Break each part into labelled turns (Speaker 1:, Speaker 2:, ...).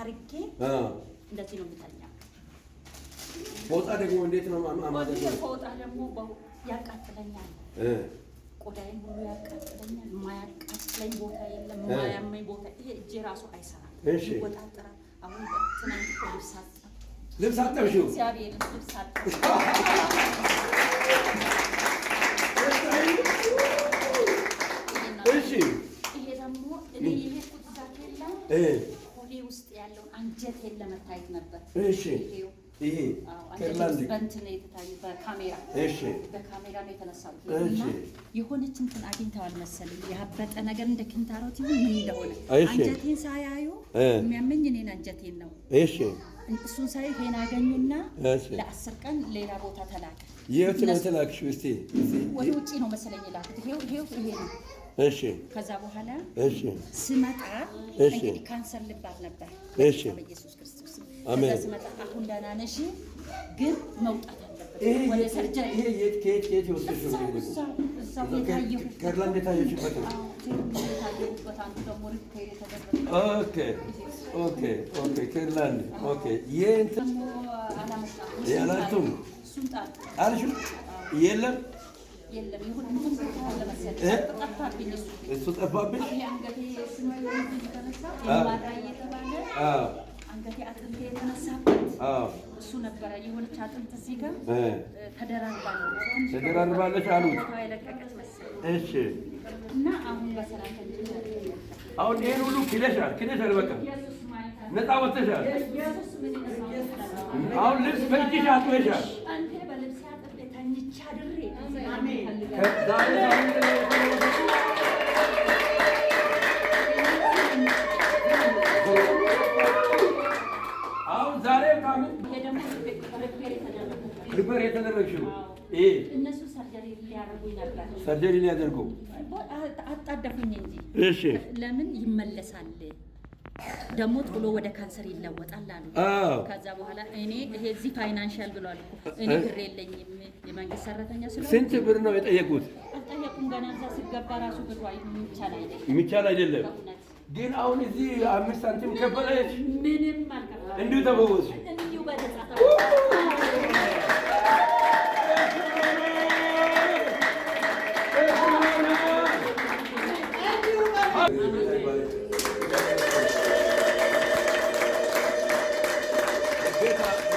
Speaker 1: አርጌ እንደዚህ ነው የምተኛው።
Speaker 2: ፎጣ ደግሞ እንዴት ነው ማማደግ?
Speaker 1: ፎጣ ደግሞ ያቃጥለኛል፣ ቆዳዬን ሁሉ ያቃጥለኛል። ማያቃጥለኝ ቦታ የለም፣ ማያመኝ ቦታ ይሄ እጄ ራሱ አይሰራም። ይወጣጥራል። አሁን ትናንት ልብስ አጠብሽው? እግዚአብሔር ልብስ አጠብሽ።
Speaker 2: እሺ
Speaker 1: ይሄ ደግሞ እኔ የሄድኩት ዛት የለም ሆዴ ውስጥ ያለው አንጀቴን ለመታየት ነበር።
Speaker 2: እሺ ይሄ ከርላንድ
Speaker 1: በእንትን የታየ በካሜራ በካሜራ ነው የተነሳው። እና የሆነች እንትን አግኝተዋል መሰለኝ ያበጠ ነገር እንደ ክንታሮት ይሁን ምን እንደሆነ አንጀቴን ሳያዩ የሚያመኝ እኔን አንጀቴን ነው።
Speaker 2: እሺ
Speaker 1: እሱን ሳይ ሄና አገኙና ለ10 ቀን ሌላ ቦታ ተላከ።
Speaker 2: የት ነው ተላክሽው? እስቲ
Speaker 1: ወደ ውጪ ነው መሰለኝ ላኩት። ይሄው ይሄ ነው።
Speaker 2: እሺ
Speaker 1: ከዛ በኋላ
Speaker 2: ስመጣ
Speaker 1: እንግዲህ ካንሰር ልባል ነበር። በኢየሱስ ክርስቶስ
Speaker 2: አሜን።
Speaker 1: ስመጣ አሁን ደህና ነሽ፣ ግን መውጣት አለበት ወደ ሰርጀሪ።
Speaker 2: ይሄ የት ይወስድሽው ነው?
Speaker 1: እዛው የታየው
Speaker 2: ከርላንድ የታየሽበት ነው። ኦኬ ከርላንድ የእንትን ያላቱም አልሽው የለም
Speaker 1: ይሁን ምን ተባለ መሰለኝ ጠፋብኝ።
Speaker 2: እሱ ጠፋብኝ።
Speaker 1: አንገቴ አንገቴ አጥንቴ የተነሳበት እሱ ነበረ። የሆነች አጥንት እዚህ ጋር
Speaker 2: ተደራርባለች አሉት።
Speaker 1: የለቀቀች መሰለኝ።
Speaker 2: እሺ
Speaker 1: እና አሁን በሰላም
Speaker 2: አሁን ይሄን ሁሉ ክለሻል። በቃ ነፃ ወጥተሻል። አሁን ልብስ በእጅሽ አጥበሻል።
Speaker 1: አንተ በልብስ አጥቤ ተኝቼ አድሬ
Speaker 2: አሁን ዛሬ ካምን ሪፔር የተደረግሽው
Speaker 1: እነሱ ሰርጀሪ ሊያደርጉኝ ነበር።
Speaker 2: ሰርጀሪ ሊያደርጉ
Speaker 1: አጣደፉኝ እንጂ
Speaker 2: እሺ
Speaker 1: ለምን ይመለሳል ደግሞ ጥሎ ወደ ካንሰር ይለወጣል አሉ። ከዛ በኋላ እኔ ይሄ እዚህ ፋይናንሻል ብሏል እኮ እኔ ብር የለኝም፣ የመንግስት ሰራተኛ ስለሆነ።
Speaker 2: ስንት ብር ነው የጠየቁት?
Speaker 1: አልጠየቁም ገና እዛ ሲገባ ራሱ ብሩ
Speaker 2: የሚቻል አይደለም። ግን አሁን እዚህ 5 ሳንቲም ከፈለች
Speaker 1: ምንም አልከፈለም።
Speaker 2: እንዲሁ ተፈወስሽ?
Speaker 1: እንዲሁ በደስታ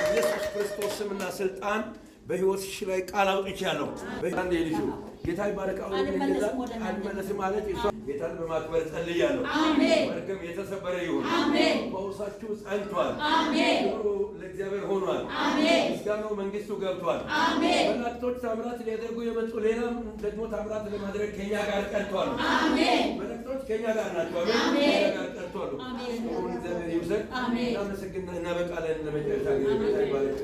Speaker 2: ኢየሱስ ክርስቶስ ስምና ስልጣን በህይወትሽ ላይ ቃል አውጥቻለሁ። በአንድ ልጅ ጌታ ይባረካው። አልመለስም ማለት እሷ ጌታን በማክበር ጸልያለሁ። አሜን። ወርቅም የተሰበረ ይሁን። አሜን። ፈውሳችሁ ጸንቷል። አሜን። ክብሩ ለእግዚአብሔር ሆኗል። አሜን። ምስጋናው መንግስቱ ገብቷል። አሜን። መላእክቶች ታምራት ሊያደርጉ የመጡ ሌላም ደግሞ ታምራት ለማድረግ ከኛ ጋር ቀርቷል። አሜን። መላእክቶች ከኛ ጋር ናቸው። አሜን። ከኛ ጋር ቀርቷል። አሜን። እግዚአብሔር ይመስገን። አሜን። እናመሰግናለን። እናበቃለን። ለመጨረሻ ጊዜ ጌታ ይባረክ።